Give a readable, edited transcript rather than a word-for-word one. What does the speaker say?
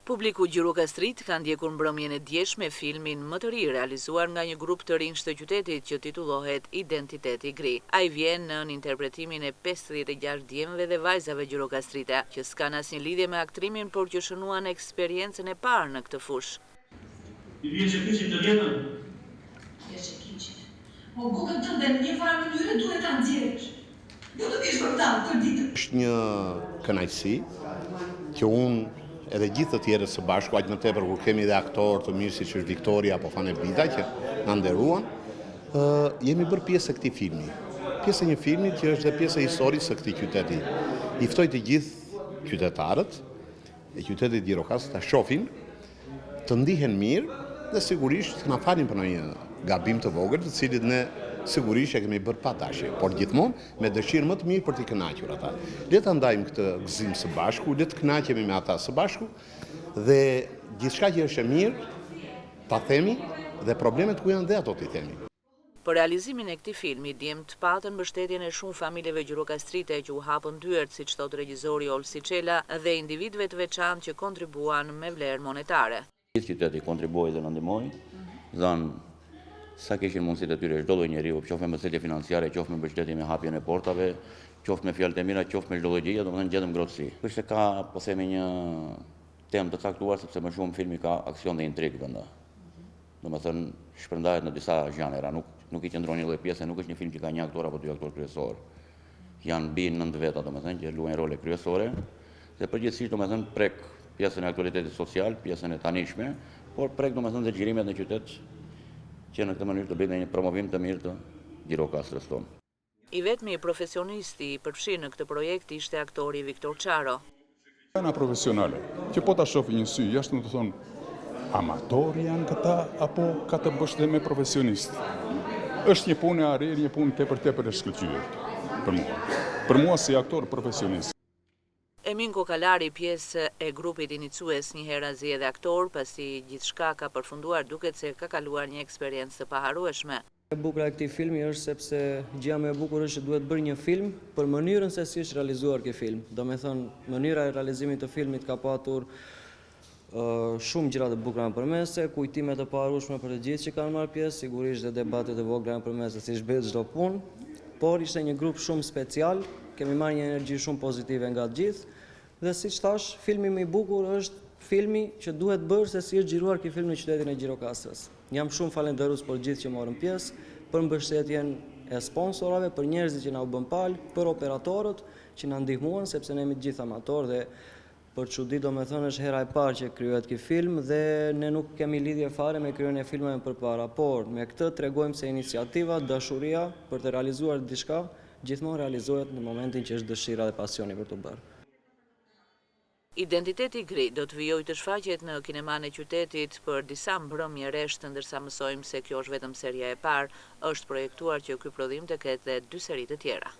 Publiku Gjirokastrit ka ndjekur mbrëmjen e djeshme filmin më të ri realizuar nga një grup të rinj të qytetit që titullohet Identiteti i Gri. Ai vjen në interpretimin e 56 djemve dhe vajzave gjirokastrite, që s'kan asnjë lidhje me aktrimin, por që shënuan eksperiencën e parë në këtë fushë. I vjen që kiqin të vjenën? Vjen që kiqin. Po bukën të ndë në një farë mënyre duhet ta nxjerrësh. Jo të vish vërtet për ditë. Është një kënaqësi që unë edhe gjithë të tjerët së bashku, aq më tepër kur kemi dhe aktorë të mirë siç është Viktoria apo Fane Blida që na nderuan, jemi bërë pjesë e këtij filmi. Pjesë e një filmi që është dhe pjesë e historisë së këtij qyteti. I ftoj të gjithë qytetarët e qytetit Gjirokastër ta shohin, të ndihen mirë dhe sigurisht të na falin për ndonjë gabim të vogël, të cilit ne sigurisht e kemi bërë pa dashje, por gjithmonë me dëshirë më të mirë për t'i kënaqur ata. Le ta ndajmë këtë gëzim së bashku, le të kënaqemi me ata së bashku dhe gjithçka që është e mirë ta themi dhe problemet ku janë dhe ato t'i themi. Për realizimin e këtij filmi, djemtë patën mbështetjen e shumë familjeve gjirokastrite që u hapën dyert, siç thot regjizori Olsi Çela, dhe individëve të veçantë që kontribuan me vlerë monetare. Gjithë qyteti kontribuoi dhe na ndihmoi, dhanë sa kishin mundësitë e tyre çdo lloj njeriu, qoftë me mbështetje financiare, qoftë me mbështetje me hapjen e portave, qoftë me fjalë të mira, qoftë me çdo lloj gjëje, domethënë gjetëm ngrohtësi. Kështu ka, po themi, një temë të caktuar sepse më shumë filmi ka aksion dhe intrigë brenda. Domethënë shpërndahet në disa zhanera, nuk i qëndron një lloj pjese, nuk është një film që ka një aktor apo dy aktorë kryesor. Janë mbi 9 veta domethënë që luajnë role kryesore dhe përgjithsisht domethënë prek pjesën e aktualitetit social, pjesën e tanishme, por prek domethënë dhe xhirimet në qytet që në këtë mënyrë të bëjnë një promovim të mirë të Gjirokastrës tonë. I vetmi profesionisti i përfshirë në këtë projekt ishte aktori Viktor Çaro. Janë profesionale, që po ta shohin një sy, jashtë më të thonë, amatorë janë këta, apo ka të bësh dhe me profesionist. Është një punë e arirë, një punë tepër e shkëlqyer për mua. Për mua si aktor profesionist. Emin Kokalari, pjesë e grupit inicues, një herë azi edhe aktor, pasi gjithçka ka përfunduar, duket se ka kaluar një eksperiencë të paharrueshme. E bukur e këtij filmi është sepse gjëja më e bukur është që duhet bërë një film për mënyrën se si është realizuar ky film. Domethënë, mënyra e realizimit të filmit ka patur shumë gjëra të bukura përmese, kujtime të paharrueshme për të gjithë që kanë marrë pjesë, sigurisht dhe debatet e vogla përmese siç bëhet çdo punë, por ishte një grup shumë special, kemi marrë një energji shumë pozitive nga të gjithë. Dhe siç thash, filmi më i bukur është filmi që duhet bërë se si është xhiruar ky film në qytetin e Gjirokastrës. Jam shumë falenderues për gjithë që morën pjesë, për mbështetjen e sponsorave, për njerëzit që na u bën palë, për operatorët që na ndihmuan sepse ne jemi të gjithë amatorë dhe për çudi domethënë është hera e parë që krijohet ky film dhe ne nuk kemi lidhje fare me krijimin e filmave përpara, por me këtë tregojmë se iniciativa, dashuria për të realizuar diçka gjithmonë realizohet në momentin që është dëshira dhe pasioni për të bërë. Identiteti i Gri do të vijojë të shfaqet në kineman e qytetit për disa mbrëmje reshtë, ndërsa mësojmë se kjo është vetëm seria e parë, është projektuar që ky prodhim të ketë dhe 2 seri të tjera.